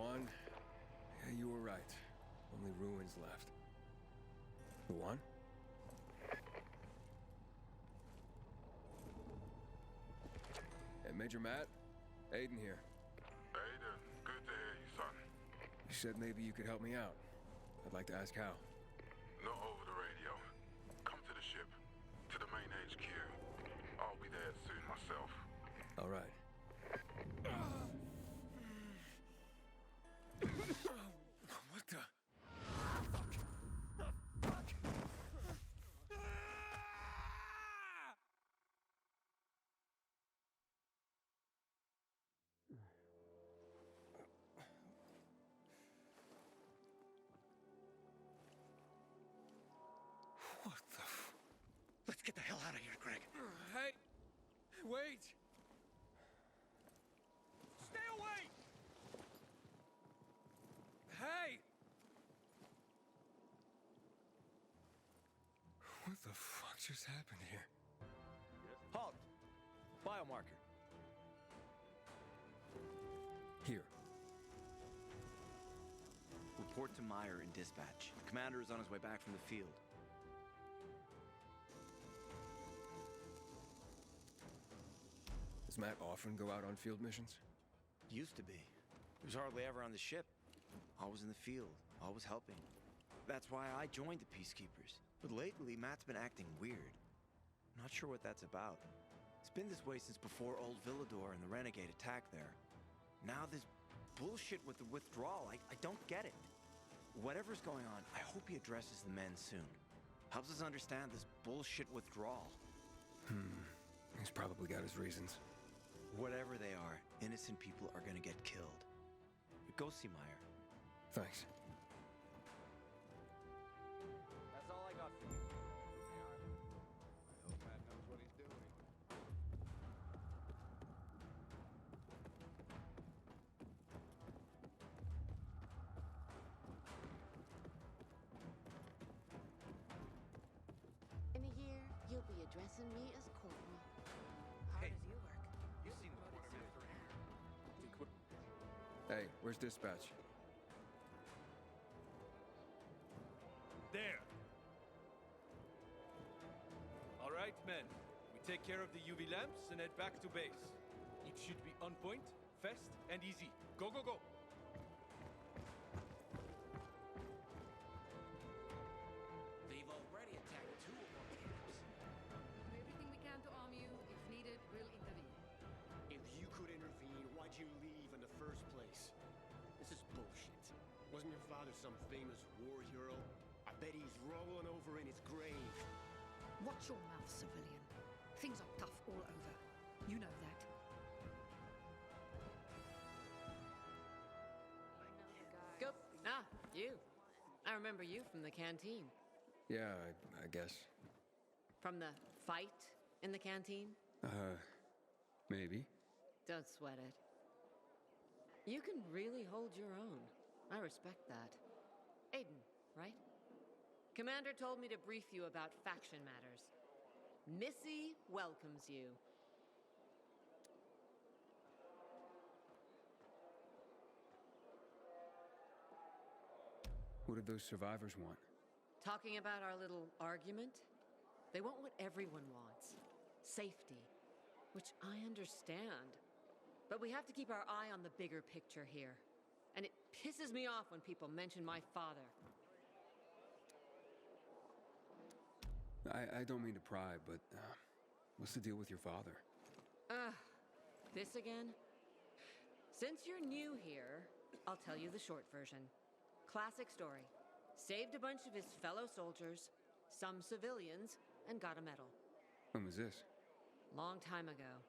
one. Yeah, you were right. Only ruins left. Go on. Hey, Major Matt. Aiden here. Aiden, good to hear you, son. You said maybe you could help me out. I'd like to ask how. Not over the radio. Come to the ship. To the main HQ. I'll be there soon myself. All right. What the? What the Let's get the hell out of here, Greg. Hey! Wait! Stay away! Hey! What the fuck just happened here? Halt! Biomarker. Here. Report to Meyer in dispatch. The commander is on his way back from the field. Does Matt often go out on field missions? Used to be. He was hardly ever on the ship. Always in the field, always helping. That's why I joined the Peacekeepers. But lately, Matt's been acting weird. Not sure what that's about. It's been this way since before old Villedor and the renegade attack there. Now this bullshit with the withdrawal, I don't get it. Whatever's going on, I hope he addresses the men soon. Helps us understand this bullshit withdrawal. He's probably got his reasons. Whatever they are, innocent people are gonna get killed. Go see Meyer. Thanks. That's all I got for you. I hope Matt knows what he's doing. In a year, you'll be addressing me as Courtney. Hard as you work. You've seen the one Hey, where's dispatch? There. All right, men. We take care of the UV lamps and head back to base. It should be on point, fast, and easy. Go, go, go! They've already attacked 2 of our camps. Do everything we can to arm you. If needed, we'll intervene. If you could intervene, why'd you leave in the first place? This is bullshit. Wasn't your father some famous war hero? I bet he's rolling over in his grave. Watch your mouth, civilian. Things are tough all over. You know that. Go. Ah, you. I remember you from the canteen. Yeah, I guess. From the fight in the canteen? Maybe. Don't sweat it. You can really hold your own. I respect that. Aiden, right? Commander told me to brief you about faction matters. Missy welcomes you. What did those survivors want? Talking about our little argument? They want what everyone wants. Safety. Which I understand. But we have to keep our eye on the bigger picture here. And it pisses me off when people mention my father. I don't mean to pry, but what's the deal with your father? This again? Since you're new here, I'll tell you the short version. Classic story. Saved a bunch of his fellow soldiers, some civilians, and got a medal. When was this? Long time ago.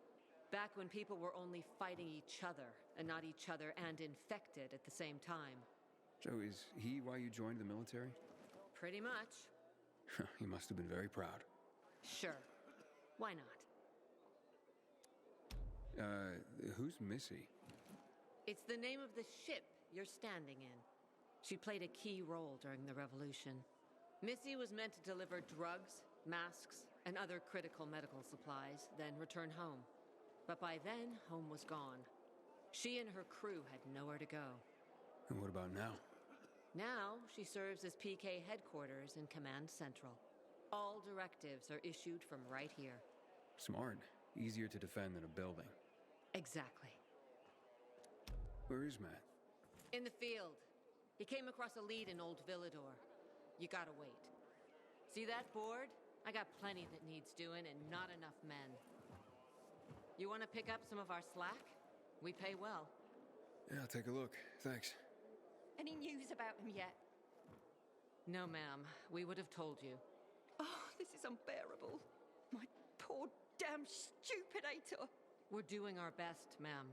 Back when people were only fighting each other, and not each other and infected at the same time. So is he why you joined the military? Pretty much. He must have been very proud. Sure. Why not? Who's Missy? It's the name of the ship you're standing in. She played a key role during the revolution. Missy was meant to deliver drugs, masks, and other critical medical supplies, then return home. But by then, home was gone. She and her crew had nowhere to go. And what about now? Now, she serves as PK headquarters in Command Central. All directives are issued from right here. Smart. Easier to defend than a building. Exactly. Where is Matt? In the field. He came across a lead in old Villedor. You gotta wait. See that board? I got plenty that needs doing and not enough men. You wanna pick up some of our slack? We pay well. Yeah, I'll take a look. Thanks. Any news about him yet? No, ma'am. We would have told you. Oh, this is unbearable. My poor damn stupidator. We're doing our best, ma'am.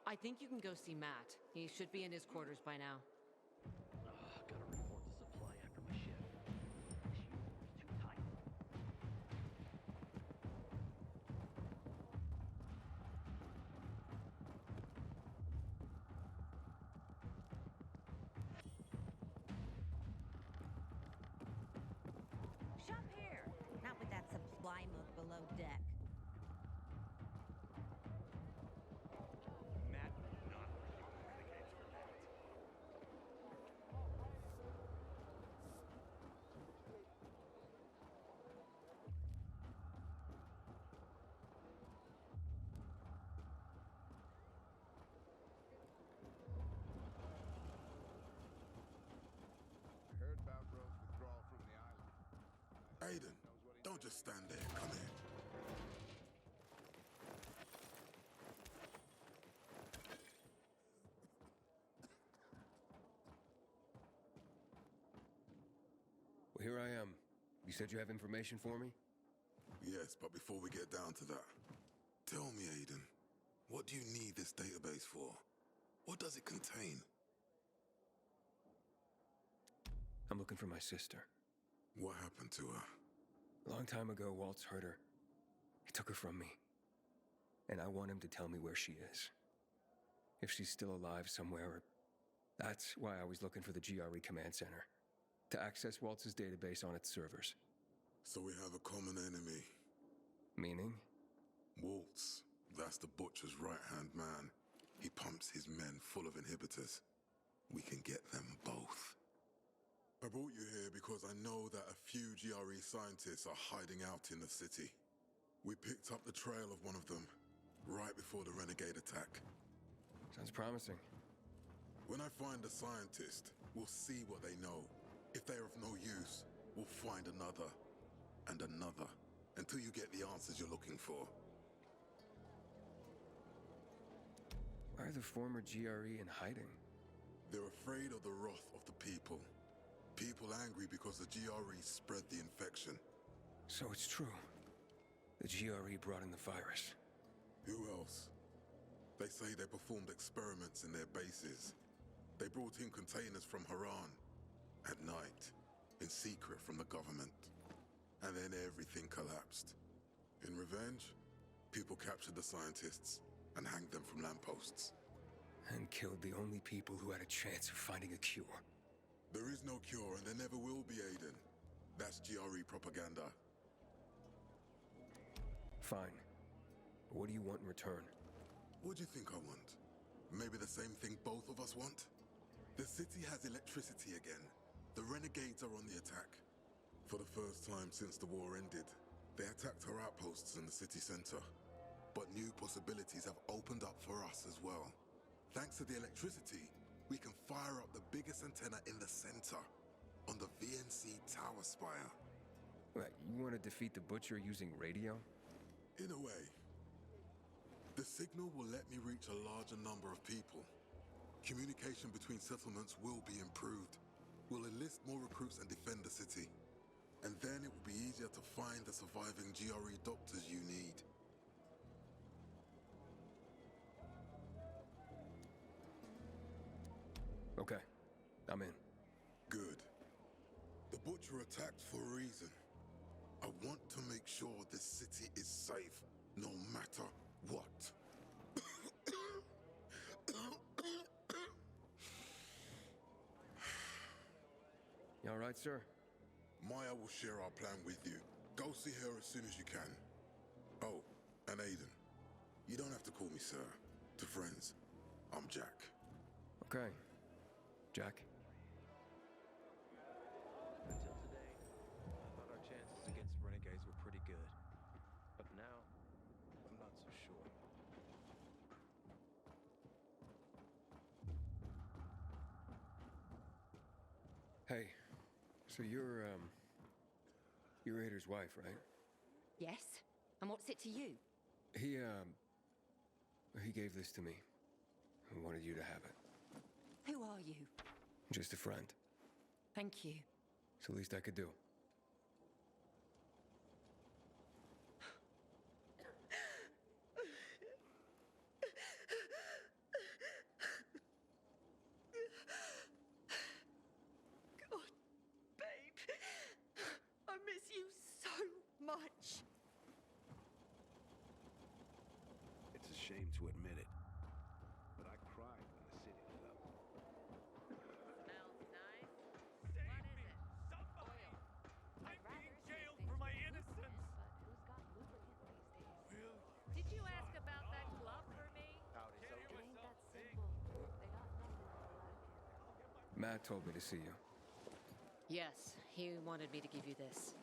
I think you can go see Matt. He should be in his quarters by now. Gotta report the supply after my shift. This uniform's too tight. Shop here! Not with that supply mug below deck. Matt will not pursue the renegades for that. I heard about Rose's withdrawal from the island. Aiden, don't just stand there. Come here. Well, here I am. You said you have information for me? Yes, but before we get down to that, tell me, Aiden, what do you need this database for? What does it contain? I'm looking for my sister. What happened to her? A long time ago, Waltz hurt her. He took her from me. And I want him to tell me where she is. If she's still alive somewhere. That's why I was looking for the GRE command center. To access Waltz's database on its servers. So we have a common enemy. Meaning? Waltz. That's the Butcher's right-hand man. He pumps his men full of inhibitors. We can get them both. I brought you here because I know that a few GRE scientists are hiding out in the city. We picked up the trail of one of them right before the renegade attack. Sounds promising. When I find a scientist, we'll see what they know. If they're of no use, we'll find another and another until you get the answers you're looking for. Why are the former GRE in hiding? They're afraid of the wrath of the people. People angry because the GRE spread the infection. So it's true. The GRE brought in the virus. Who else? They say they performed experiments in their bases. They brought in containers from Haran. At night. In secret from the government. And then everything collapsed. In revenge, people captured the scientists and hanged them from lampposts. And killed the only people who had a chance of finding a cure. There is no cure, and there never will be, Aiden. That's GRE propaganda. Fine. What do you want in return? What do you think I want? Maybe the same thing both of us want? The city has electricity again. The renegades are on the attack. For the first time since the war ended, they attacked our outposts in the city center. But new possibilities have opened up for us as well. Thanks to the electricity, we can fire up the biggest antenna in the center, on the VNC tower spire. What, you want to defeat the Butcher using radio? In a way. The signal will let me reach a larger number of people. Communication between settlements will be improved. We'll enlist more recruits and defend the city. And then it will be easier to find the surviving GRE doctors you need. Okay, I'm in. Good. The Butcher attacked for a reason. I want to make sure this city is safe, no matter what. You all right, sir? Maya will share our plan with you. Go see her as soon as you can. Oh, and Aiden, you don't have to call me sir. To friends, I'm Jack. Okay. Jack? Until today, I thought our chances against renegades were pretty good. But now, I'm not so sure. Hey, so you're Raider's wife, right? Yes? And what's it to you? He gave this to me. I wanted you to have it. Who are you? Just a friend. Thank you. It's the least I could do. God, babe. I miss you so much. It's a shame to admit it, but I cried when the city fell. Smells nice. What is it? Somebody! Oil. I'm being jailed for my innocence! But who's got lubricant these days? Will you Did you ask about that glove for me? Howdy, It Sophie. ain't that simple. They got nothing for a ladder. Matt told me to see you. Yes, he wanted me to give you this.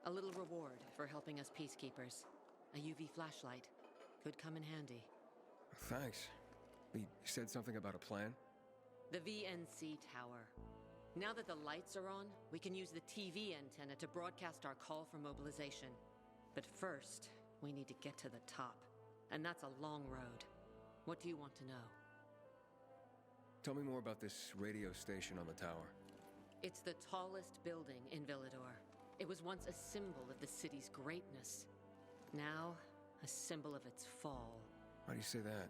A little reward for helping us peacekeepers. A UV flashlight. Could come in handy. Thanks. He said something about a plan? The VNC tower. Now that the lights are on, we can use the TV antenna to broadcast our call for mobilization. But first, we need to get to the top. And that's a long road. What do you want to know? Tell me more about this radio station on the tower. It's the tallest building in Villedor. It was once a symbol of the city's greatness. Now, a symbol of its fall. Why do you say that?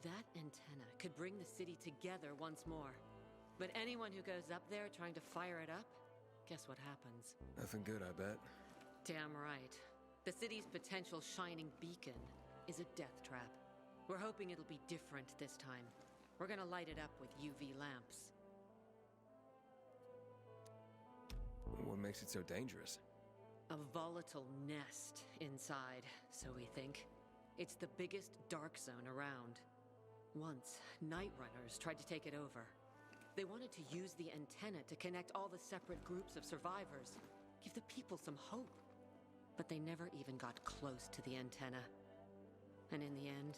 That antenna could bring the city together once more. But anyone who goes up there trying to fire it up, guess what happens? Nothing good, I bet. Damn right. The city's potential shining beacon is a death trap. We're hoping it'll be different this time. We're gonna light it up with UV lamps. What makes it so dangerous? A volatile nest inside, so we think. It's the biggest dark zone around. Once, night runners tried to take it over. They wanted to use the antenna to connect all the separate groups of survivors, give the people some hope. But they never even got close to the antenna. And in the end,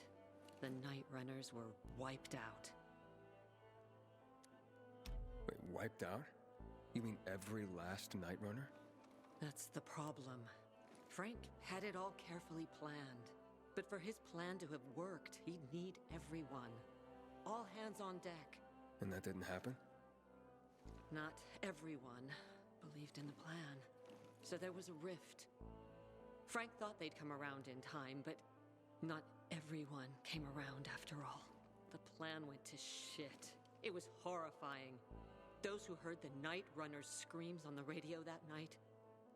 the night runners were wiped out. Wait, wiped out? You mean every last Night Runner? That's the problem. Frank had it all carefully planned. But for his plan to have worked, he'd need everyone. All hands on deck. And that didn't happen? Not everyone believed in the plan. So there was a rift. Frank thought they'd come around in time, but not everyone came around after all. The plan went to shit. It was horrifying. Those who heard the Night Runner's screams on the radio that night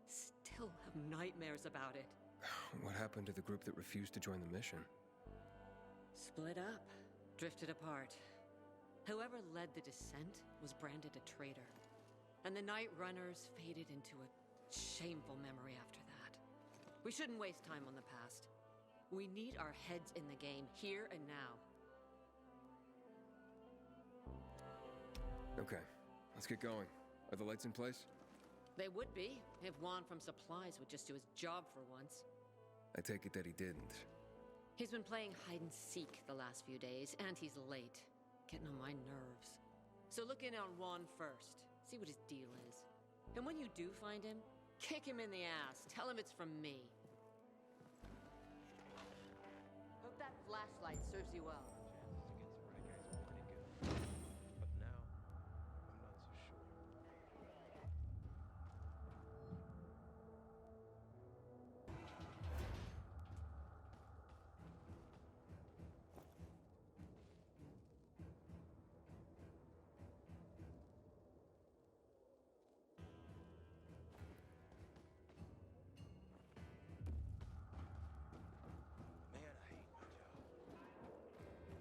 still have nightmares about it. What happened to the group that refused to join the mission? Split up, drifted apart. Whoever led the descent was branded a traitor. And the Night Runners faded into a shameful memory after that. We shouldn't waste time on the past. We need our heads in the game, here and now. Okay, let's get going. Are the lights in place? They would be, if Juan from Supplies would just do his job for once. I take it that he didn't. He's been playing hide and seek the last few days, and he's late. Getting on my nerves. So look in on Juan first. See what his deal is. And when you do find him, kick him in the ass. Tell him it's from me. Hope that flashlight serves you well. Chances against renegades were pretty good. But now, I'm not so sure. Man, I hate my job.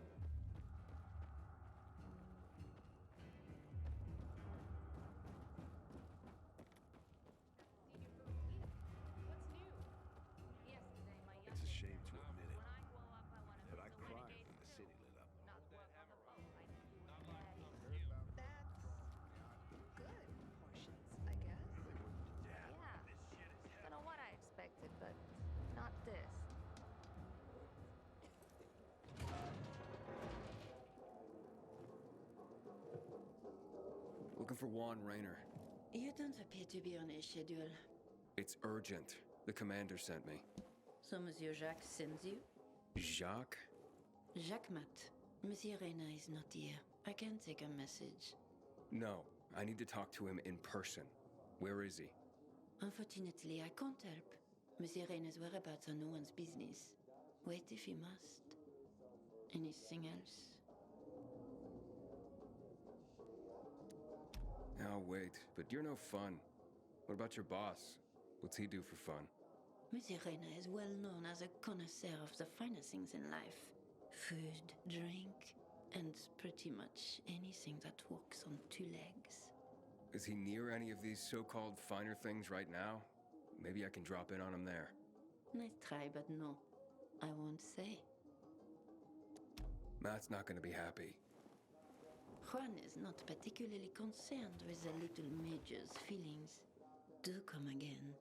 Looking for Juan Rayner. You don't appear to be on his schedule. It's urgent. The commander sent me. So Monsieur Jacques sends you? Jacques? Jacques Mat. Monsieur Reyna is not here. I can take a message. No, I need to talk to him in person. Where is he? Unfortunately, I can't help. Monsieur Reyna's whereabouts are no one's business. Wait if you must. Anything else? I'll wait, but you're no fun. What about your boss? What's he do for fun? Monsieur Reyna is well known as a connoisseur of the finer things in life. Food, drink, and pretty much anything that walks on two legs. Is he near any of these so-called finer things right now? Maybe I can drop in on him there. Nice try, but no. I won't say. Matt's not gonna be happy. Juan is not particularly concerned with the little major's feelings. Do come again.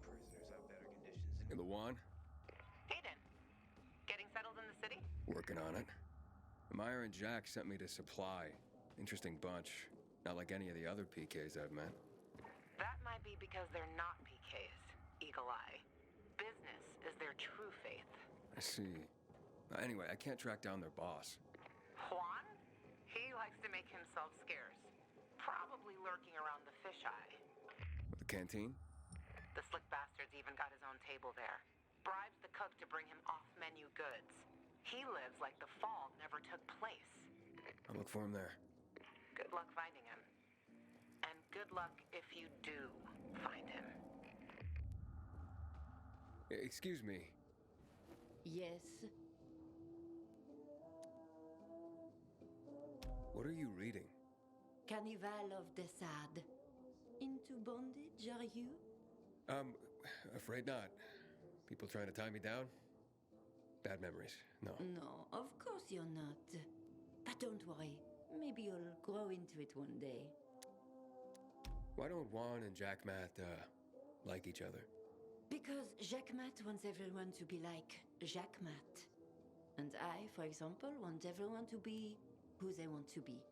Prisoners have better conditions Hey, Luan? Hayden, getting settled in the city? Working on it. Meyer and Jack sent me to supply. Interesting bunch. Not like any of the other PKs I've met. That might be because they're not PKs, Eagle Eye. Business is their true faith. I see. Anyway, I can't track down their boss. Juan? He likes to make himself scarce. Probably lurking around the fisheye. The canteen? The slick bastard's even got his own table there. Bribes the cook to bring him off-menu goods. He lives like the fall never took place. I'll look for him there. Good luck finding him. And good luck if you do find him. Excuse me. Yes. What are you reading? Carnival of the Sad. Into bondage, are you? Afraid not. People trying to tie me down? Bad memories. No. No, of course you're not. But don't worry. Maybe you'll grow into it one day. Why don't Juan and Jack Matt, like each other? Because Jacques Mat wants everyone to be like Jacques Mat. And I, for example, want everyone to be who they want to be.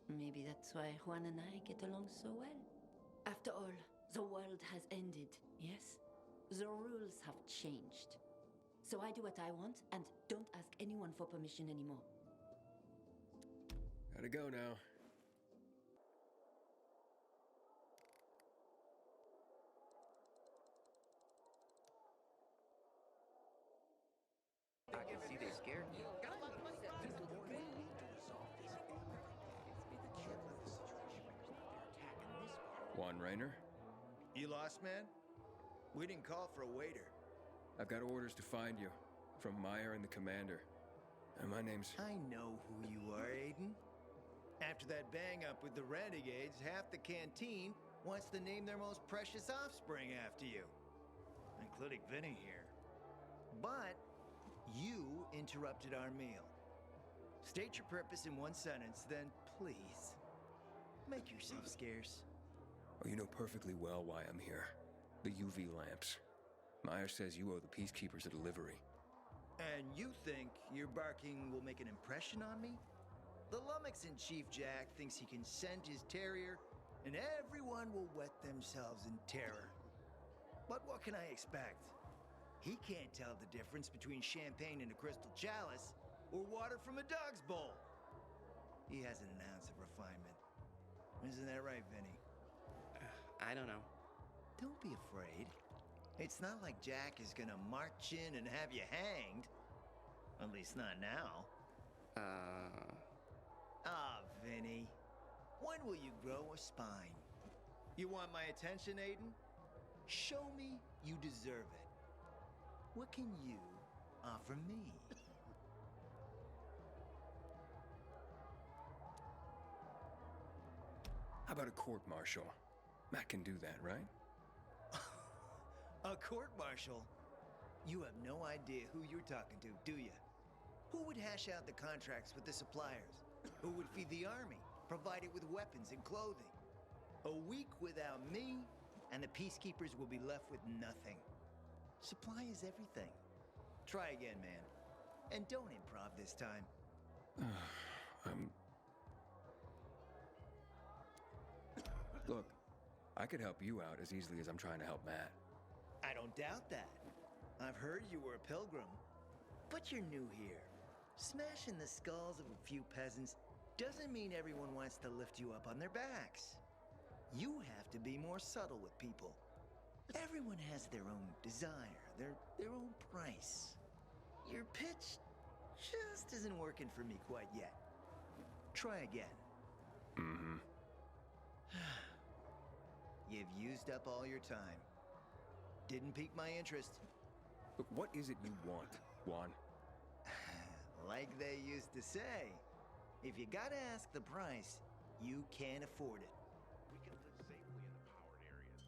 Maybe that's why Juan and I get along so well. After all, the world has ended, yes? The rules have changed. So I do what I want and don't ask anyone for permission anymore. Gotta go now. I can see they scared me. Juan Rayner? You lost, man? We didn't call for a waiter. I've got orders to find you. From Meyer and the commander. And my name's... I know who you are, Aiden. After that bang-up with the renegades, half the canteen wants to name their most precious offspring after you. Including Vinny here. But you interrupted our meal. State your purpose in one sentence, then please, make yourself scarce. Oh, you know perfectly well why I'm here. The UV lamps. Meyer says you owe the peacekeepers a delivery. And you think your barking will make an impression on me? The lummox-in-chief Jack thinks he can scent his terrier, and everyone will wet themselves in terror. But what can I expect? He can't tell the difference between champagne in a crystal chalice or water from a dog's bowl. He hasn't an ounce of refinement. Isn't that right, Vinny? I don't know. Don't be afraid. It's not like Jack is gonna march in and have you hanged. At least not now. Vinny. When will you grow a spine? You want my attention, Aiden? Show me you deserve it. What can you offer me? How about a court-martial? Matt can do that, right? A court-martial? You have no idea who you're talking to, do you? Who would hash out the contracts with the suppliers? Who would feed the army, provide it with weapons and clothing? A week without me, and the peacekeepers will be left with nothing. Supply is everything. Try again, man. And don't improv this time. Look, I could help you out as easily as I'm trying to help Matt. I don't doubt that. I've heard you were a pilgrim. But you're new here. Smashing the skulls of a few peasants doesn't mean everyone wants to lift you up on their backs. You have to be more subtle with people. Everyone has their own desire, their own price. Your pitch just isn't working for me quite yet. Try again. Mm-hmm. You've used up all your time. Didn't pique my interest. But what is it you want, Juan? Like they used to say, if you gotta ask the price, you can't afford it. We can live safely in the powered areas.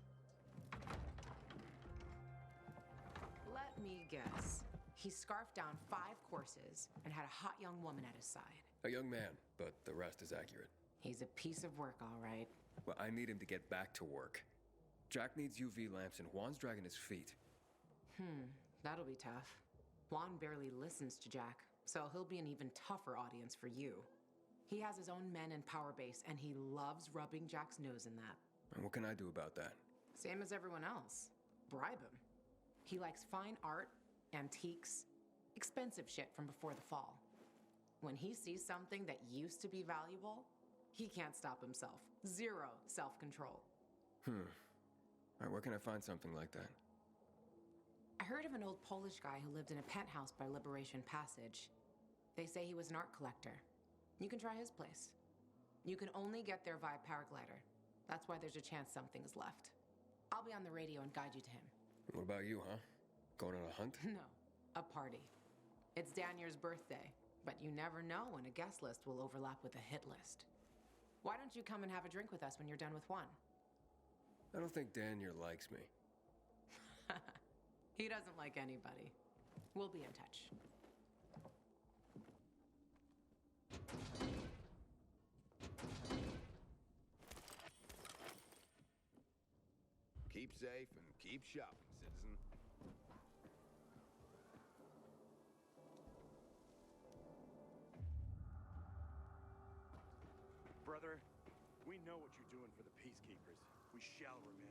Let me guess. He scarfed down 5 courses and had a hot young woman at his side. A young man, but the rest is accurate. He's a piece of work, all right. Well, I need him to get back to work. Jack needs UV lamps and Juan's dragging his feet. That'll be tough. Juan barely listens to Jack, so he'll be an even tougher audience for you. He has his own men and power base, and he loves rubbing Jack's nose in that. And what can I do about that? Same as everyone else. Bribe him. He likes fine art, antiques, expensive shit from before the fall. When he sees something that used to be valuable, he can't stop himself. 0 self-control. All right, where can I find something like that? I heard of an old Polish guy who lived in a penthouse by Liberation Passage. They say he was an art collector. You can try his place. You can only get there via paraglider. That's why there's a chance something's left. I'll be on the radio and guide you to him. What about you, huh? Going on a hunt? No, a party. It's Danier's birthday, but you never know when a guest list will overlap with a hit list. Why don't you come and have a drink with us when you're done with one? I don't think Danier likes me. He doesn't like anybody. We'll be in touch. Keep safe and keep shopping, citizen. Brother, we know what you're doing for the peacekeepers. We shall remember.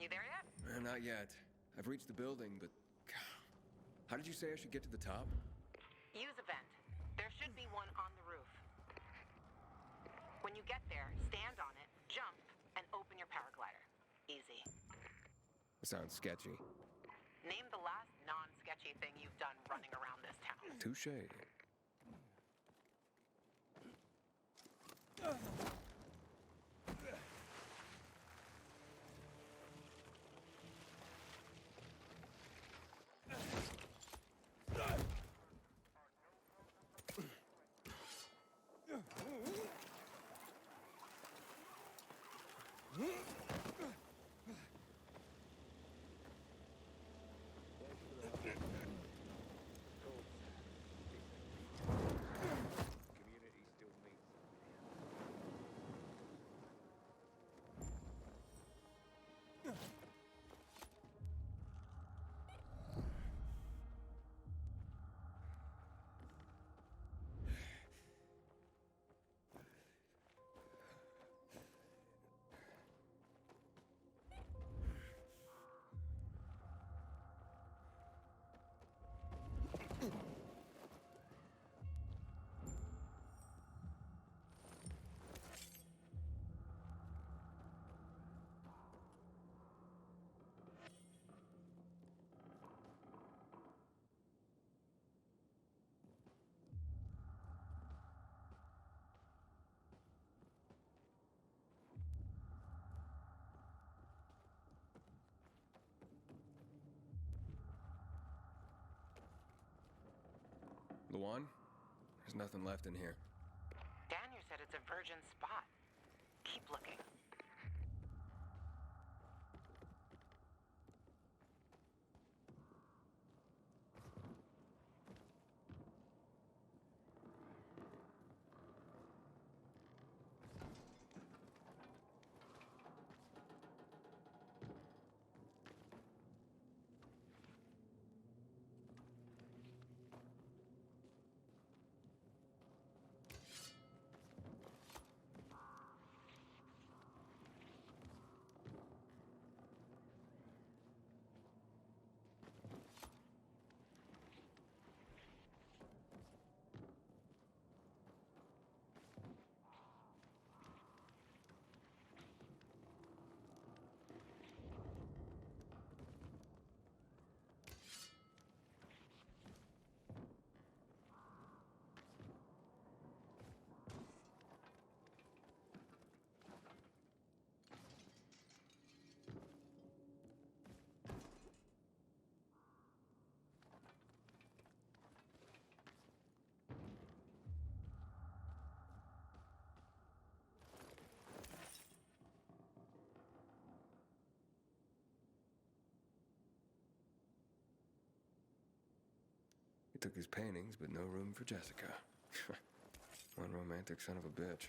You there yet? Not yet. I've reached the building, but... How did you say I should get to the top? Use a vent. There should be one on the roof. When you get there, stand on it, jump, and open your paraglider. Easy. Sounds sketchy. Name the last non-sketchy thing you've done running around this town. Touché. Luan? There's nothing left in here. Daniel said it's a virgin spot. Keep looking. He took his paintings, but no room for Jessica. One romantic son of a bitch.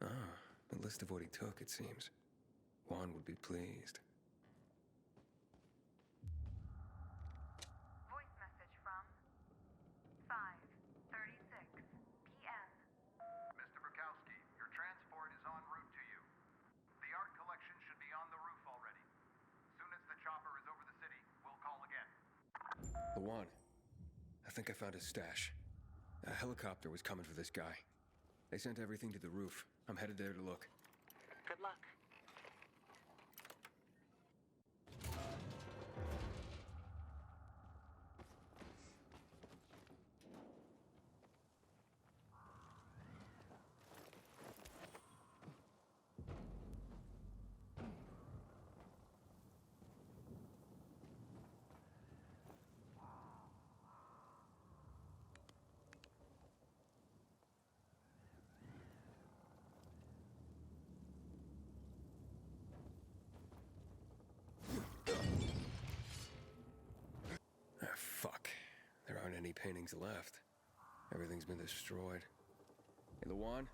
Ah, a list of what he took, it seems. Juan would be pleased. Voice message from 5:36 p.m. Mr. Bukowski, your transport is en route to you. The art collection should be on the roof already. Soon as the chopper is over the city, we'll call again. Luan, I think I found his stash. A helicopter was coming for this guy. They sent everything to the roof. I'm headed there to look. Good luck. Ah, fuck. There aren't any paintings left. Everything's been destroyed. Hey, Luan?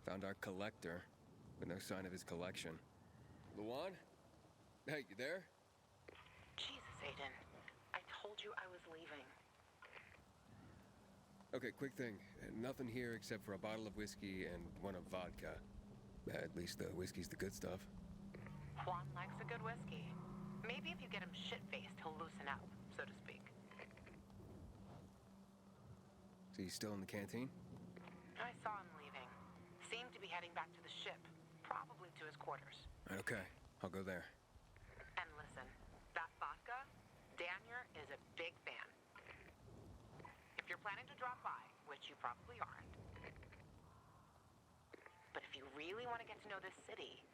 Found our collector, but no sign of his collection. Luan? Hey, you there? Jesus, Aiden. I told you I was Okay, quick thing. Nothing here except for a bottle of whiskey and one of vodka. At least the whiskey's the good stuff. Juan likes a good whiskey. Maybe if you get him shit-faced, he'll loosen up, so to speak. So he's still in the canteen? I saw him leaving. Seemed to be heading back to the ship, probably to his quarters. Okay, I'll go there. And listen, that vodka, Daniel is a big fan. If you're planning to drop by, which you probably aren't, but if you really want to get to know this city,